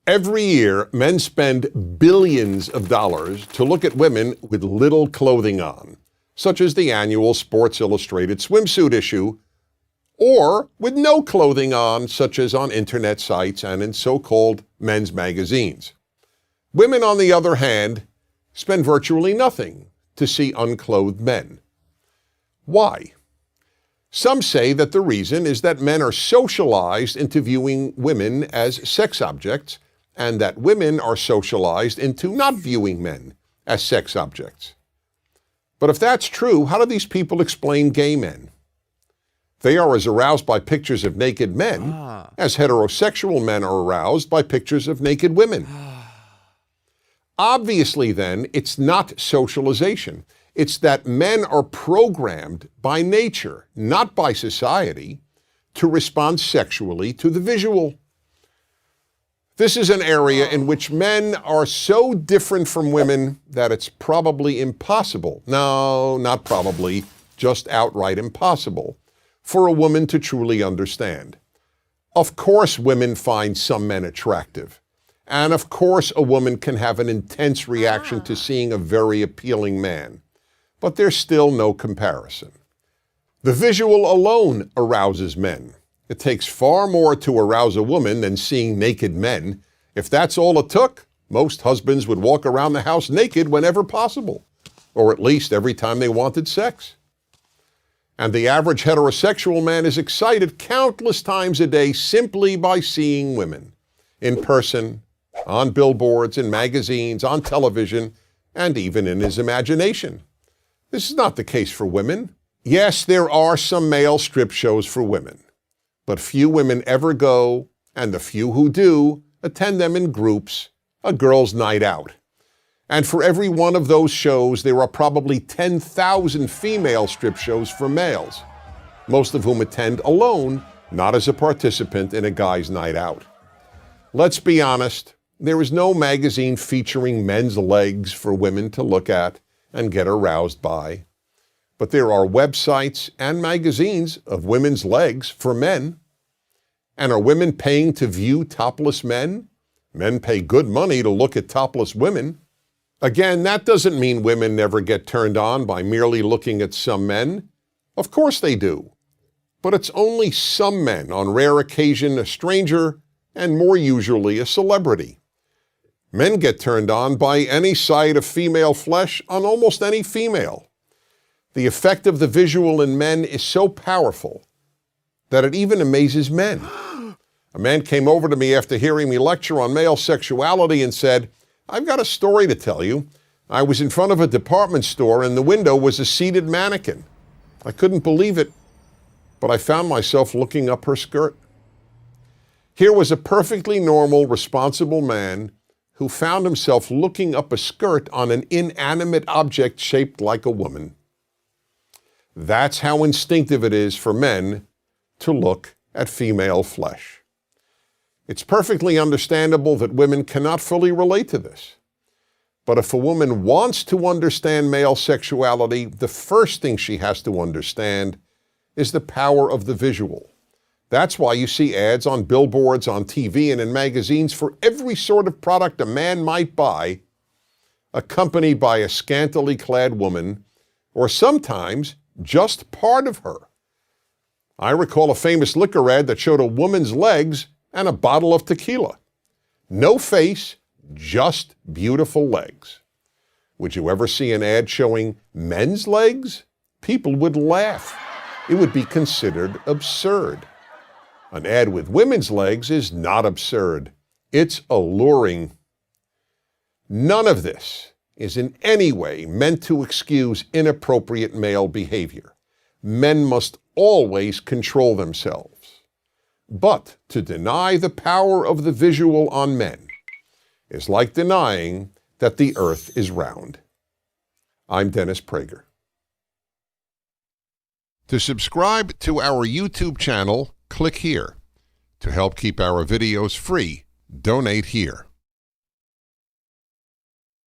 Every year, men spend billions of dollars to look at women with little clothing on, such as the annual Sports Illustrated swimsuit issue, or with no clothing on, such as on internet sites and in so-called men's magazines. Women, on the other hand, spend virtually nothing to see unclothed men. Why? Some say that the reason is that men are socialized into viewing women as sex objects, and that women are socialized into not viewing men as sex objects. But if that's true, how do these people explain gay men? They are as aroused by pictures of naked men as heterosexual men are aroused by pictures of naked women. Obviously, then, it's not socialization. It's that men are programmed by nature, not by society, to respond sexually to the visual. This is an area in which men are so different from women that it's probably impossible, no, not probably, just outright impossible, for a woman to truly understand. Of course women find some men attractive, and of course a woman can have an intense reaction to seeing a very appealing man, but there's still no comparison. The visual alone arouses men. It takes far more to arouse a woman than seeing naked men. If that's all it took, most husbands would walk around the house naked whenever possible, or at least every time they wanted sex. And the average heterosexual man is excited countless times a day simply by seeing women, in person, on billboards, in magazines, on television, and even in his imagination. This is not the case for women. Yes, there are some male strip shows for women, but few women ever go, and the few who do attend them in groups, a girls' night out. And for every one of those shows, there are probably 10,000 female strip shows for males, most of whom attend alone, not as a participant in a guy's night out. Let's be honest, there is no magazine featuring men's legs for women to look at and get aroused by. But there are websites and magazines of women's legs for men. And are women paying to view topless men? Men pay good money to look at topless women. Again, that doesn't mean women never get turned on by merely looking at some men. Of course they do. But it's only some men, on rare occasion a stranger, and more usually a celebrity. Men get turned on by any sight of female flesh on almost any female. The effect of the visual in men is so powerful that it even amazes men. A man came over to me after hearing me lecture on male sexuality and said, "I've got a story to tell you. I was in front of a department store and the window was a seated mannequin. I couldn't believe it, but I found myself looking up her skirt." Here was a perfectly normal, responsible man who found himself looking up a skirt on an inanimate object shaped like a woman. That's how instinctive it is for men to look at female flesh. It's perfectly understandable that women cannot fully relate to this. But if a woman wants to understand male sexuality, the first thing she has to understand is the power of the visual. That's why you see ads on billboards, on TV, and in magazines for every sort of product a man might buy, accompanied by a scantily clad woman, or sometimes just part of her. I recall a famous liquor ad that showed a woman's legs and a bottle of tequila. No face, just beautiful legs. Would you ever see an ad showing men's legs? People would laugh. It would be considered absurd. An ad with women's legs is not absurd. It's alluring. None of this is in any way meant to excuse inappropriate male behavior. Men must always control themselves. But to deny the power of the visual on men is like denying that the earth is round. I'm Dennis Prager. To subscribe to our YouTube channel, click here. To help keep our videos free, donate here.